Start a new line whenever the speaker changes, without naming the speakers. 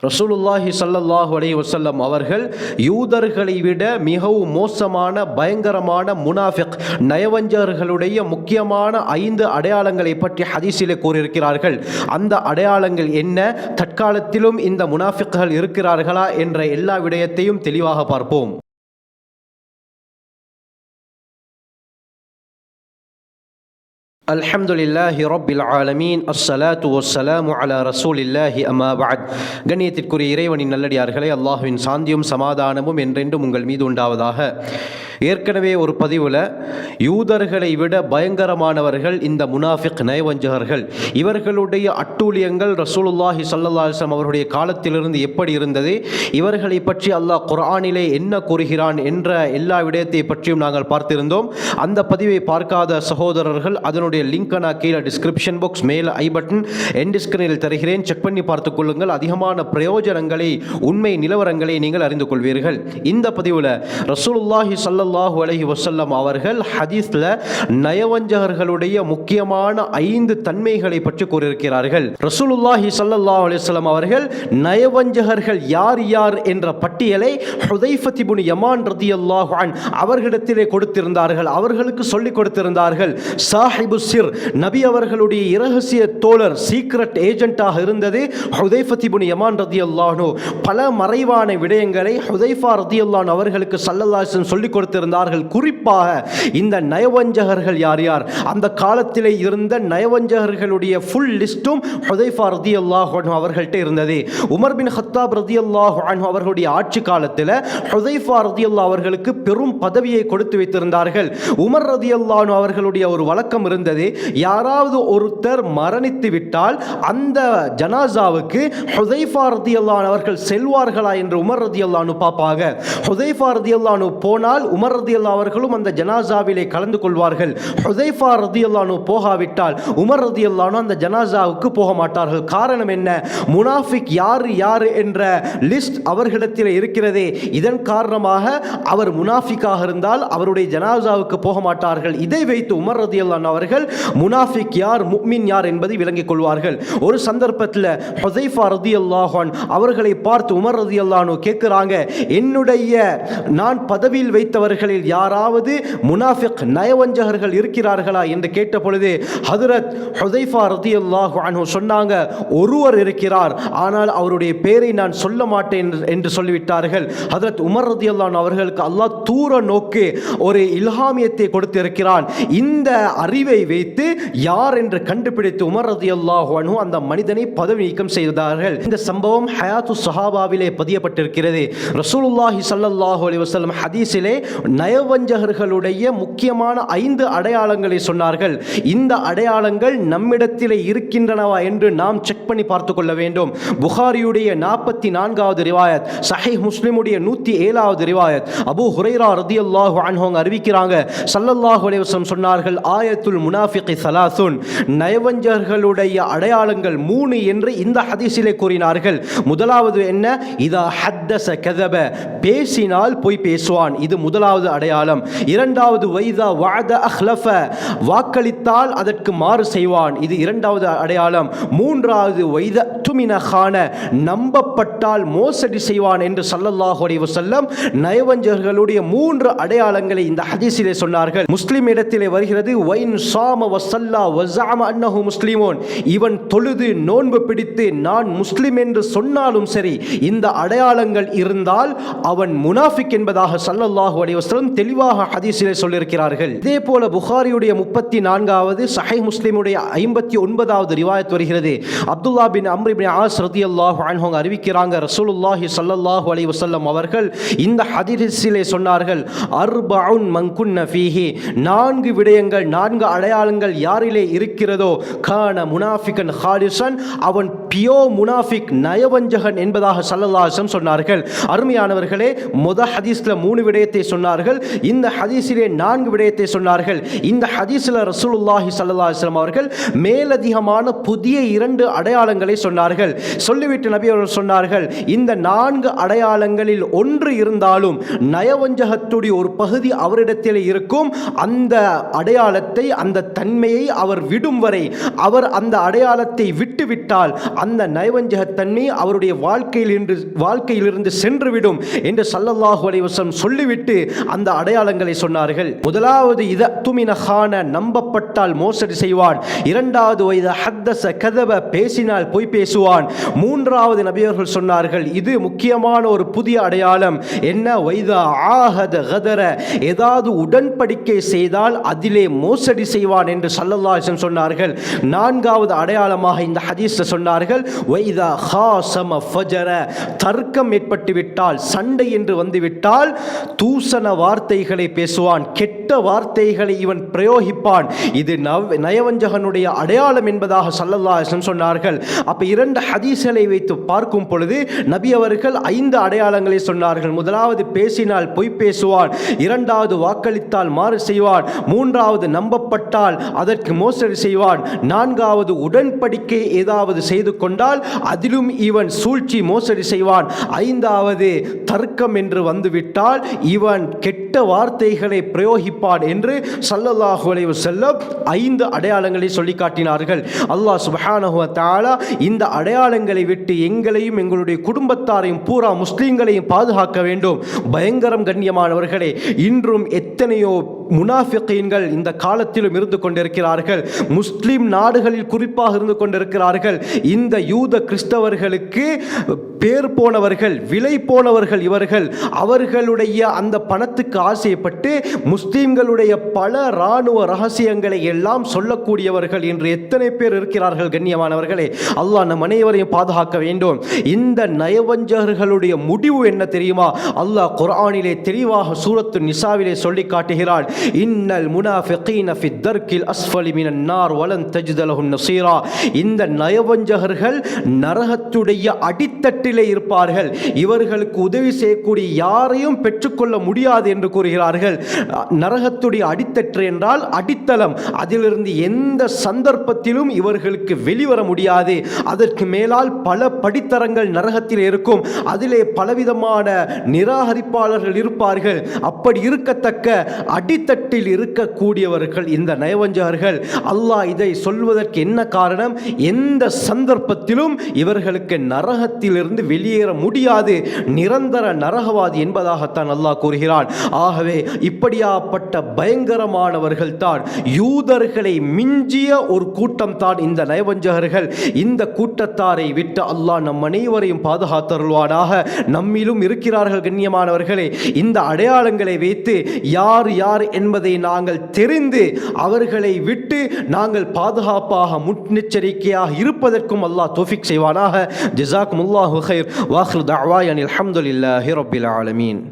ரசூலுல்லாஹி ஸல்லல்லாஹு அலைஹி வஸல்லம் அவர்கள் யூதர்களை விட மிகவும் மோசமான பயங்கரமான முனாஃபிக் நயவஞ்சகர்களுடைய முக்கியமான 5 அடையாளங்களை பற்றி ஹதீஸிலே கூறியிருக்கிறார்கள். அந்த அடையாளங்கள் என்ன, தற்காலத்திலும் இந்த முனாஃபிக்குகள் இருக்கிறார்களா என்ற எல்லா விடயத்தையும் தெளிவாக பார்ப்போம். அல்ஹம்துலில்லாஹி ரப்பில் ஆலமீன், அஸ்ஸலாத்து வஸ்ஸலாமு அலா ரசூலில்லாஹி அம்மா பஅத். கண்ணியத்திற்குரிய இறைவனின் நல்லடியார்களே, அல்லாஹ்வின் சாந்தியும் சமாதானமும் என்றென்றும் உங்கள் மீது உண்டாவதாக. ஏற்கனவே ஒரு பதிவில் யூதர்களை விட பயங்கரமானவர்கள் இந்த முனாஃபிக் நயவஞ்சகர்கள். இவர்களுடைய அட்டூழியங்கள் ரசூலுல்லாஹி ஸல்லல்லாஹு அலைஹி வஸல்லம் அவருடைய காலத்திலிருந்து எப்படி இருந்தது, இவர்களை பற்றி அல்லாஹ் குர்ஆனிலே என்ன கூறுகிறான் என்ற எல்லா விடயத்தை பற்றியும் நாங்கள் பார்த்திருந்தோம். அந்த பதிவை பார்க்காத சகோதரர்கள் அதனுடைய லிங்க் நான் கீழே டிஸ்கிரிப்ஷன் பாக்ஸ் மேலே ஐ பட்டன் எண்ட் ஸ்கிரீனில் தருகிறேன், செக் பண்ணி பார்த்துக் கொள்ளுங்கள். அதிகமான பிரயோஜனங்களை, உண்மை நிலவரங்களை நீங்கள் அறிந்து கொள்வீர்கள். இந்த பதிவில் ரசூலுல்லாஹி ஸல்லல்லாஹு அலைஹி வஸல்லம் அவர்கள் ஹதீஸ்ல நயவஞ்சகர்களுடைய முக்கியமான 5 தன்மைகளை பற்றி கூறியிருக்கிறார்கள். ரசூலுல்லாஹி ஸல்லல்லாஹு அலைஹி வஸல்லம் அவர்கள் நயவஞ்சகர்கள் யார் யார் என்ற பட்டியலை ஹுதைஃபா இப்னு யமான் ரலியல்லாஹு அன்ஹு அவர்களிடத்திலே கொடுத்திருந்தார்கள், அவர்களுக்கு சொல்லிக் கொடுத்திருந்தார்கள். சாஹிபு சிர், நபி அவர்களுடைய இரகசிய தோழர், சீக்ரெட் ஏஜென்ட்டாக இருந்தது ஹுதைஃபா இப்னு யமான் ரலியல்லாஹு அன்ஹு. பல மறைவான விடயங்களை ஹுதைஃபா ரலியல்லாஹு அன்ஹு அவர்களுக்கு ஸல்லல்லாஹு அலைஹி வஸல்லம் சொல்லிக் கொடுத்திருந்தார்கள். குறிப்பாக இந்த நயவஞ்சகர்கள் யார் யார், அந்த காலத்திலே இருந்த நயவஞ்சகர்களுடைய ஃபுல் லிஸ்டும் ஹுதைஃபா ரலியல்லாஹு அன்ஹு அவர்கள்ட்ட இருந்தது. உமர் பின் கத்தாப் ரலியல்லாஹு அன்ஹு அவர்களுடைய ஆட்சி காலத்தில் ஹுதைஃபா ரலியல்லாஹு அவர்களுக்கு பெரும் பதவியை கொடுத்து வைத்திருந்தார்கள். உமர் ரலியல்லாஹு அன்ஹு அவர்களுடைய ஒரு வழக்கம் இருந்தது, யாராவது ஒருத்தர் மரணித்து விட்டால் அந்த ஜனாசாவுக்கு ஹுதைஃபா ரலியல்லாஹு அன்ஹு அவர்கள் செல்வார்களா என்று உமர் ரலியல்லாஹு அன்ஹு பார்ப்பாங்க. ஹுதைஃபா ரலியல்லாஹு அன்ஹு போனால் உமர் ரலியல்லாஹு அவர்களும் அந்த ஜனாசாவிலே கலந்து கொள்வார்கள். ஹுதைஃபா ரலியல்லாஹு அன்ஹு போகாவிட்டால் உமர் ரலியல்லாஹு அன்ஹு அந்த ஜனாசாவுக்கு போக மாட்டார்கள். காரணம் என்ன? முனாஃபிக் யார் யார் என்ற லிஸ்ட் அவர்களிடத்தில் இருக்கிறதே. இதன் காரணமாக அவர் முனாஃபிக்காக இருந்தால் அவருடைய ஜனாசாவுக்கு போக மாட்டார்கள். இதை வைத்து உமர் ரலியல்லாஹு அன்ஹு அவர்கள் முனாஃபிக் யார், முஃமின் யார் என்பதை விளங்கிக் கொள்வார்கள். ஒரு சந்தர்ப்பத்தில் ஹுதைஃபா ரலியல்லாஹு அன்ஹு அவர்களை பார்த்து உமர் ரலியல்லாஹு அன்ஹு கேட்கிறாங்க, என்னுடைய நான் பதவியில் வைத்தவர்களில் யாராவது முனாஃபிக் நயவஞ்சகர்கள் இருக்கிறார்களா என்று கேட்ட பொழுது ஹஜ்ரத் ஹுதைஃபா ரலியல்லாஹு அன்ஹு சொன்னாங்க, ஒருவர் இருக்கிறார், ஆனால் அவருடைய பெயரை நான் சொல்ல மாட்டேன் என்று சொல்லிவிட்டார்கள். ஹஜ்ரத் உமர் ரலியல்லாஹு அன்ஹு அவர்களுக்கு அல்லாஹ் தூர நோக்கு ஒரு இல்ஹாமியத்தை கொடுத்திருக்கிறான். இந்த அறிவை வைத்து யார் என்று கண்டுபிடித்து உமர் ரலியல்லாஹு அன்ஹு அந்த மனிதனை பதவி நீக்கம் செய்தார்கள். இந்த சம்பவம் ஹயாத்து ஸஹாபாவிலே பதியப்பட்டிருக்கிறது. ரசூலுல்லாஹி ஸல்லல்லாஹு அலைஹி வஸல்லம் ஹதீஸிலே நயவஞ்சகர்களுடைய முக்கியமான 5 அடையாளங்களை சொன்னார்கள். இந்த அடையாளங்கள் நம்மிடத்திலே இருக்கின்றனவா என்று நாம் செக் பண்ணி பார்த்து கொள்ள வேண்டும். புகாரியுடைய 44வது ரிவாயத், சஹீஹ் முஸ்லிமுடைய 107வது ரிவாயத், அபூ ஹுரைரா ரலியல்லாஹு அன்ஹு அறிவிக்கிறாங்க, ஸல்லல்லாஹு அலைஹி வஸல்லம் சொன்னார்கள், ஆயத்துல் முனாஃபிகி ஸலாஸுன், நயவஞ்சகர்களுடைய அடையாளங்கள் 3 என்று இந்த ஹதீஸிலே கூறினார்கள். முதலாவது என்ன? இதா ஹத்தஸ கதப, பேசினால் பொய் பேசுவான், இது முதலாவது அடையாளம். இரண்டாவது வைதா வஅத அஹ்லஃப, வாக்களித்தால் அதற்கு மாறு செய்வான், இது இரண்டாவது அடையாளம். மூன்றாவது வைதா துமின கான, நம்பப்பட்டால் மோசடி செய்வான் என்று ஸல்லல்லாஹு அலைஹி வஸல்லம் நயவஞ்சகர்களுடைய 3 அடையாளங்களை இந்த ஹதீஸிலே சொன்னார்கள். முஸ்லிம் இடத்திலே வருகிறது, வைன் ஸாம வஸல்லா வஸஅம அன்னஹு முஸ்லிமூன், இவன் தொழுது நோன்பு பிடித்து நான் முஸ்லிம் என்று சொன்னாலும் சரி, இந்த அடையாளங்கள் இருந்தால் அவன் முனாஃபிக் என்பதாக ஸல்லல்லாஹு அலைஹி வஸல்லம் தெளிவாக ஹதீஸிலே சொல்லியிருக்கிறார்கள். இதே போல புகாரியுடைய 34வது, சஹீஹ் முஸ்லிமுடைய 59வது ரிவாயத் வருகிறது. அப்துல்லா பின் அம்ர் இப்னு ஆஸ் ரலியல்லாஹு அன்ஹு அறிவிக்கிறாங்க, ரசூலுல்லாஹி ஸல்லல்லாஹு அலைஹி வஸல்லம் அவர்கள் இந்த ஹதீஸிலே சொன்னார்கள், அர்பஉன் மன் குன்ன ஃபீஹி, 4 விடயங்கள், 4 அடையாளங்கள் யாரிலே இருக்கிறதோ கான முனாஃபிகன் ஹாலிசன், அவன் பியோ முனாஃபிக் நயவஞ்சகன் என்பதாக ஸல்லல்லாஹு அலைஹி வஸல்லம் சொன்னார்கள். அருமையானவர்களே, முத ஹதீஸ்ல 3 விடயத்தை சொன்னார்கள். சொன்னார்கள். இந்த ஹதீஸிலே 4 விடயத்தை சொன்னார்கள். இந்த ஹதீஸில் ரசூலுல்லாஹி ஸல்லல்லாஹு அலைஹி வஸல்லம் அவர்கள் மேலதிகமான புதிய 2 அடையாளங்களை சொன்னார்கள். சொல்லிவிட்டு நபி அவர்கள் சொன்னார்கள், இந்த 4 அடையாளங்களில் ஒன்று இருந்தாலும் நயவஞ்சகத்துடைய ஒரு பகுதி அவரிடத்தில் இருக்கும். அந்த அடையாளத்தை, அந்த தன்மையை அவர் விடும் வரை, அவர் அந்த அடையாளத்தை விட்டுவிட்டால் அந்த நயவஞ்சகத்தன்மை அவருடைய வாழ்க்கையிலிருந்து சென்றுவிடும் என்று ஸல்லல்லாஹு அலைஹி வஸல்லம் சொல்லிவிட்டு அந்த அடையாளங்களை சொன்னார்கள். முதலாவது, இத துமின கான, நம்பப்பட்டால் மோசடி செய்வான். இரண்டாவது, வைத ஹத்தஸ கதப, பேசினால் பொய் பேசுவான். மூன்றாவது நபி அவர்கள் சொன்னார்கள், இது முக்கியமான ஒரு புதிய அடையாளம். என்ன? வைத ஆஹத கதர, ஏதாவது உடன்படிக்கை செய்தால் அதிலே மோசடி செய்வான் என்று ஸல்லல்லாஹு அலைஹி வஸல்லம் சொன்னார்கள். நான்காவது அடையாளமாக இந்த ஹதீஸ்ல சொன்னார்கள், வைத ஹாஸம ஃபஜர, தர்க்கம் ஏற்பட்டு விட்டால், சண்டை என்று வந்துவிட்டால் தூசண வார்த்தைகளை பேசுவான், கெட்ட வார்த்தைகளை இவன் பிரயோகிப்பான். இது நயவஞ்சகனுடைய அடையாளம் என்பதாக ஸல்லல்லாஹு அலைஹி வஸல்லம் சொன்னார்கள். அப்ப 2 ஹதீஸ்களை வைத்து பார்க்கும் பொழுது நபி அவர்கள் 5 அடையாளங்களை சொன்னார்கள். முதலாவது, பேசினால் பொய் பேசுவான். இரண்டாவது, வாக்களித்தால் மாறு செய்வான். மூன்றாவது, நம்பப்பட்டால் அதற்கு மோசடி செய்வான். நான்காவது, உடன்படிக்கை ஏதாவது செய்து கொண்டால் அதிலும் இவன் சூழ்ச்சி, மோசடி செய்வான். ஐந்தாவது, தர்க்கம் என்று வந்துவிட்டால் இவன் கெட்ட வார்த்தைகளை பிரயோகிப்பான் என்று ஸல்லல்லாஹு அலைஹி வஸல்லம் 5 அடையாளங்களை சொல்லி காட்டினார்கள். அல்லாஹ் சுப்ஹானஹு வ தஆலா இந்த அடையாளங்களை விட்டு எங்களையும் எங்களுடைய குடும்பத்தாரையும் பூரா முஸ்லிம்களையும் பாதுகாக்க வேண்டும். பயங்கரம் கண்ணியமானவர்களே, இன்றும் எத்தனையோ முனாஃபிகீன்கள் இந்த காலத்திலும் இருந்து கொண்டிருக்கிறார்கள். முஸ்லிம் நாடுகளில் குறிப்பாக இருந்து கொண்டிருக்கிறார்கள். இந்த யூத கிறிஸ்தவர்களுக்கு பேர் போனவர்கள், விலை போனவர்கள் இவர்கள். அவர்களுடைய அந்த பணத்துக்கு ஆசைப்பட்டு முஸ்லிம்களுடைய பல இராணுவ ரகசியங்களை எல்லாம் சொல்லக்கூடியவர்கள் என்று எத்தனை பேர் இருக்கிறார்கள் கண்ணியமானவர்களே. அல்லாஹ் நம் அனைவரையும் பாதுகாக்க வேண்டும். இந்த நயவஞ்சகர்களுடைய முடிவு என்ன தெரியுமா? அல்லாஹ் குர்ஆனிலே தெளிவாக சூரத்து நிசாவிலே சொல்லி காட்டுகிறான், இன்னல் முனாஃபிகீன ஃபி தர்கில் அஸ்ஃபலி மினன் நார் வலன் தஜித லஹும் நஸீரா. இந்த நயவஞ்சகர்கள் நரகத்துடைய அடித்தட்டிலே இருப்பார்கள். இவர்களுக்கு உதவி செய்யக்கூடிய யாரையும் பெற்றுக்கொள்ள முடியாது என்று கூறுகிறார்கள். நரகத்துடைய அடித்தட்டு என்றால் அடித்தளம். அதிலிருந்து எந்த சந்தர்ப்பத்திலும் இவர்களுக்கு வெளிவர முடியாது. அதற்கு மேலால் பல படித்தரங்கள் நரகத்தில் இருக்கும். அதிலே பலவிதமான நிராகரிப்பாளர்கள் இருப்பார்கள். அப்படி இருக்கத்தக்க அடித்தட்டில் இருக்கக்கூடியவர்கள் இந்த நயவஞ்சகர்கள். அல்லாஹ் இதை சொல்வதற்கு என்ன காரணம்? எந்த சந்தர்ப்பத்திலும் இவர்களுக்கு நரகத்திலிருந்து வெளியேற முடியாது, நிரந்தர நரகவாதி என்பதாகத்தான் அல்லாஹ் கூறுகிறான். ஆகவே இப்படியாப்பட்ட பயங்கரமானவர்கள் தான், யூதர்களை மிஞ்சிய ஒரு கூட்டம் தான் இந்த நயவஞ்சகர்கள். இந்த கூட்டத்தாரை விட்டு அல்லாஹ் நம் அனைவரையும் பாதுகாத்தருள்வானாக. நம்மிலும் இருக்கிறார்கள் கண்ணியமானவர்களே. இந்த அடையாளங்களை வைத்து யார் யார் என்பதை நாங்கள் தெரிந்து அவர்களை விட்டு நாங்கள் பாதுகாப்பாக முன்னெச்சரிக்கையாக இருப்பதற்கும் அல்லாஹ் தௌஃபீக் செய்வானாக. ஜஸாக்குமுல்லாஹு கைர். வாஹிரு தஅவானா அல்ஹம்துலில்லாஹி ரப்பில் ஆலமீன்.